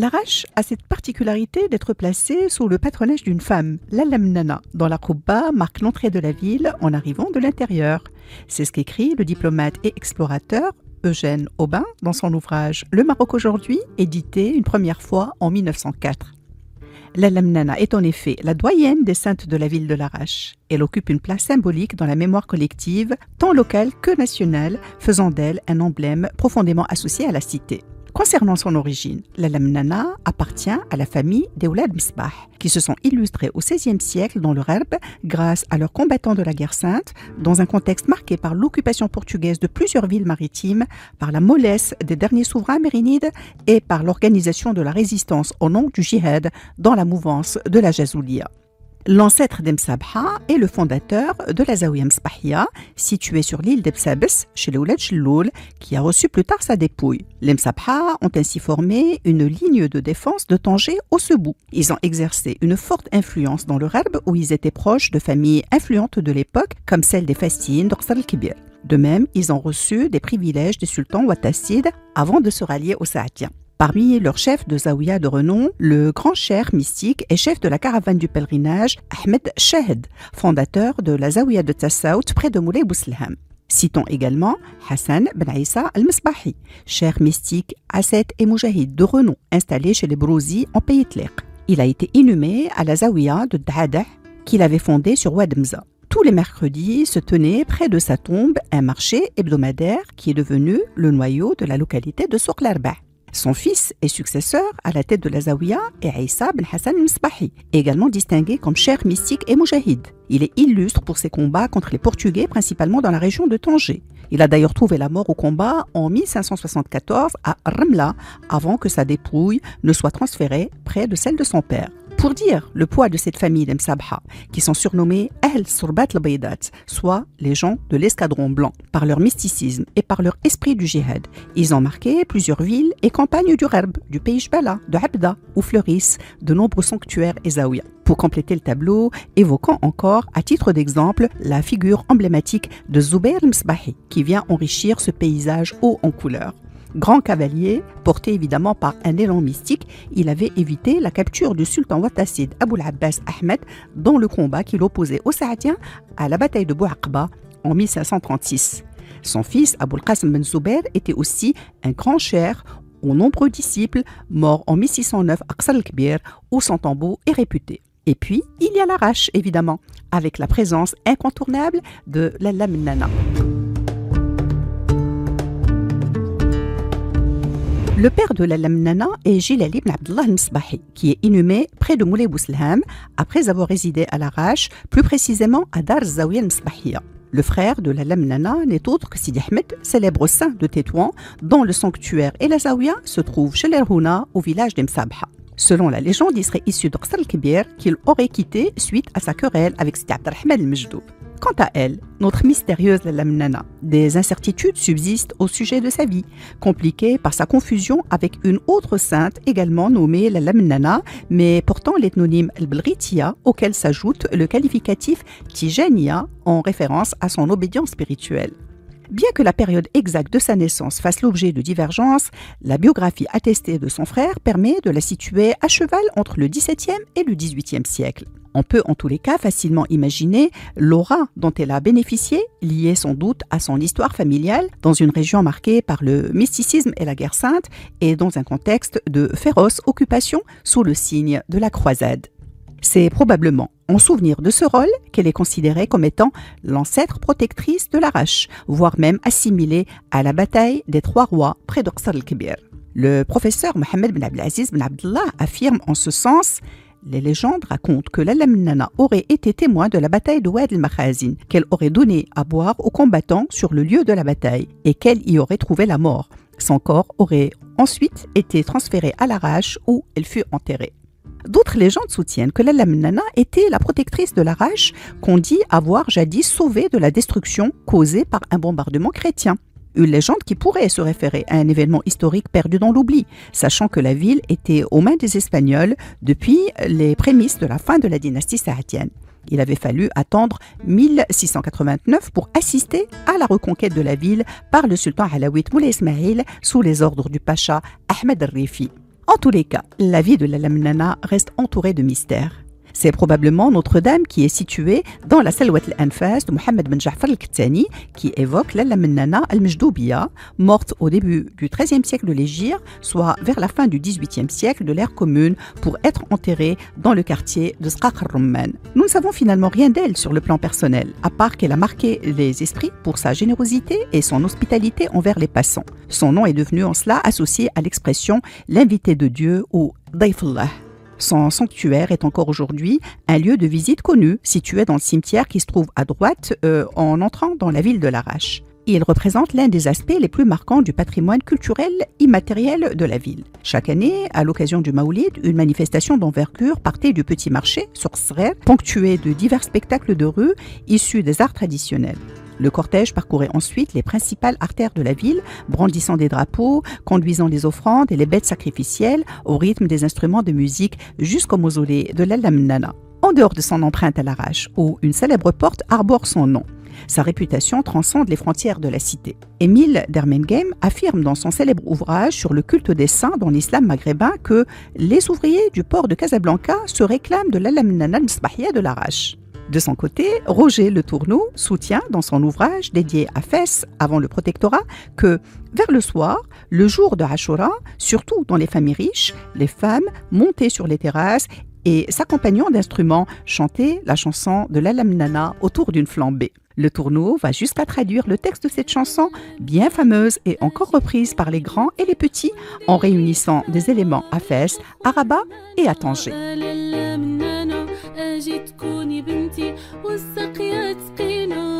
Larache a cette particularité d'être placée sous le patronage d'une femme, la Lamnana, dont la Qubba marque l'entrée de la ville en arrivant de l'intérieur. C'est ce qu'écrit le diplomate et explorateur Eugène Aubin dans son ouvrage « Le Maroc aujourd'hui », édité une première fois en 1904. La Lamnana est en effet la doyenne des saintes de la ville de Larache. Elle occupe une place symbolique dans la mémoire collective, tant locale que nationale, faisant d'elle un emblème profondément associé à la cité. Concernant son origine, la Lamnana appartient à la famille des Oulad Misbah, qui se sont illustrés au XVIe siècle dans le Gharb grâce à leurs combattants de la guerre sainte, dans un contexte marqué par l'occupation portugaise de plusieurs villes maritimes, par la mollesse des derniers souverains mérinides et par l'organisation de la résistance au nom du djihad dans la mouvance de la Jazoulia. L'ancêtre d'Msabha est le fondateur de la Zaouia Msbahia, située sur l'île d'Ebsabes, chez les Oulad Jelloul, qui a reçu plus tard sa dépouille. Les Msabha ont ainsi formé une ligne de défense de Tanger au Sebou. Ils ont exercé une forte influence dans le Gharb, où ils étaient proches de familles influentes de l'époque, comme celle des Fastines d'Orsal al-Kibir. De même, ils ont reçu des privilèges des sultans ouattassides avant de se rallier aux Saadiens. Parmi leurs chefs de Zaouia de renom, le grand cheikh mystique et chef de la caravane du pèlerinage, Ahmed Shahed, fondateur de la Zaouia de Tassaout près de Moulay Bousselham. Citons également Hassan Ben Issa al-Misbahi, cheikh mystique, ascète et moujahid de renom, installé chez les Brouzi en Pays Tliq. Il a été inhumé à la Zaouia de Daadah qu'il avait fondée sur Ouad Mza. Tous les mercredis se tenait près de sa tombe un marché hebdomadaire qui est devenu le noyau de la localité de Souq l'Arbah. Son fils et successeur à la tête de la Zaouia est Issa Ben Hassan al-Misbahi, également distingué comme cheikh mystique et moujahid. Il est illustre pour ses combats contre les Portugais, principalement dans la région de Tanger. Il a d'ailleurs trouvé la mort au combat en 1574 à Ramla, avant que sa dépouille ne soit transférée près de celle de son père. Pour dire le poids de cette famille d'Msabha, qui sont surnommés Ahl Surbat al-Baydat, soit les gens de l'escadron blanc, par leur mysticisme et par leur esprit du djihad. Ils ont marqué plusieurs villes et campagnes du Gharb, du pays Jbala, de Abda, où fleurissent de nombreux sanctuaires et zaouïas. Pour compléter le tableau, évoquons encore, à titre d'exemple, la figure emblématique de Zubair al-Misbahi, qui vient enrichir ce paysage haut en couleurs. Grand cavalier, porté évidemment par un élan mystique, il avait évité la capture du sultan ouattassid Abou al-Abbas Ahmed dans le combat qui l'opposait aux Saadiens à la bataille de Bouaqba en 1536. Son fils Abou al-Qasim ben Zubair était aussi un grand cheikh aux nombreux disciples, mort en 1609 à Qsar al-Kbir, où son tombeau est réputé. Et puis, il y a Larache, évidemment, avec la présence incontournable de la Lamnana. Le père de la Lamnana est Jilali ibn Abdullah al-Misbahi, qui est inhumé près de Moulay Bousselham après avoir résidé à Larache, plus précisément à Dar Zaouia al-Misbahia. Le frère de la Lamnana n'est autre que Sidi Ahmed, célèbre saint de Tétouan, dont le sanctuaire et la Zaouia se trouvent chez les Rhouna, au village d'Msabha. Selon la légende, il serait issu d'Orsal al-Kibir qu'il aurait quitté suite à sa querelle avec Sidi Abdelrahman al-Majdoub. Quant à elle, notre mystérieuse Lamnana, des incertitudes subsistent au sujet de sa vie, compliquée par sa confusion avec une autre sainte également nommée la Lamnana, mais portant l'ethnonyme al-Belritia, auquel s'ajoute le qualificatif Tijania en référence à son obédience spirituelle. Bien que la période exacte de sa naissance fasse l'objet de divergences, la biographie attestée de son frère permet de la situer à cheval entre le XVIIe et le XVIIIe siècle. On peut en tous les cas facilement imaginer l'aura dont elle a bénéficié, liée sans doute à son histoire familiale, dans une région marquée par le mysticisme et la guerre sainte, et dans un contexte de féroce occupation sous le signe de la croisade. C'est probablement en souvenir de ce rôle qu'elle est considérée comme étant l'ancêtre protectrice de Larache, voire même assimilée à la bataille des Trois Rois près d'Orsal al-Kibir. Le professeur Mohamed Ben Abdelaziz Ben Abdallah affirme en ce sens: les légendes racontent que la Lamnana aurait été témoin de la bataille de Ouad el-Makhazin, qu'elle aurait donné à boire aux combattants sur le lieu de la bataille et qu'elle y aurait trouvé la mort. Son corps aurait ensuite été transféré à Larache où elle fut enterrée. D'autres légendes soutiennent que la Lamnana était la protectrice de Larache qu'on dit avoir jadis sauvée de la destruction causée par un bombardement chrétien. Une légende qui pourrait se référer à un événement historique perdu dans l'oubli, sachant que la ville était aux mains des Espagnols depuis les prémices de la fin de la dynastie saadienne. Il avait fallu attendre 1689 pour assister à la reconquête de la ville par le sultan alawite Moulay Ismail sous les ordres du pacha Ahmed al-Rifi. En tous les cas, la vie de la Lamnana reste entourée de mystères. C'est probablement Notre-Dame qui est située dans la Salwat al-Anfas de Mohammed ben Ja'far al-Kattani qui évoque la Lamnana al-Majdoubiya, morte au début du XIIIe siècle de l'Hégire, soit vers la fin du XVIIIe siècle de l'ère commune, pour être enterrée dans le quartier de Sqaq al-Rumman. Nous ne savons finalement rien d'elle sur le plan personnel, à part qu'elle a marqué les esprits pour sa générosité et son hospitalité envers les passants. Son nom est devenu en cela associé à l'expression « l'invité de Dieu » ou « Dayfullah ». Son sanctuaire est encore aujourd'hui un lieu de visite connu, situé dans le cimetière qui se trouve à droite en entrant dans la ville de Larache. Il représente l'un des aspects les plus marquants du patrimoine culturel immatériel de la ville. Chaque année, à l'occasion du Maoulid, une manifestation d'envergure partait du petit marché sur Srer, ponctuée de divers spectacles de rue issus des arts traditionnels. Le cortège parcourait ensuite les principales artères de la ville, brandissant des drapeaux, conduisant les offrandes et les bêtes sacrificielles au rythme des instruments de musique jusqu'au mausolée de la Lamnana. En dehors de son empreinte à Larache, où une célèbre porte arbore son nom, sa réputation transcende les frontières de la cité. Émile Dermengem affirme dans son célèbre ouvrage sur le culte des saints dans l'islam maghrébin que les ouvriers du port de Casablanca se réclament de la Lamnana al-Misbahia de Larache. De son côté, Roger Le Tourneau soutient dans son ouvrage dédié à Fès avant le protectorat que, vers le soir, le jour de Ashura, surtout dans les familles riches, les femmes montaient sur les terrasses et s'accompagnant d'instruments chantaient la chanson de la Lamnana autour d'une flambée. Le Tourneau va jusqu'à traduire le texte de cette chanson, bien fameuse et encore reprise par les grands et les petits, en réunissant des éléments à Fès, à Rabat et à Tanger. أجي تكوني بنتي والسقيا تسقينا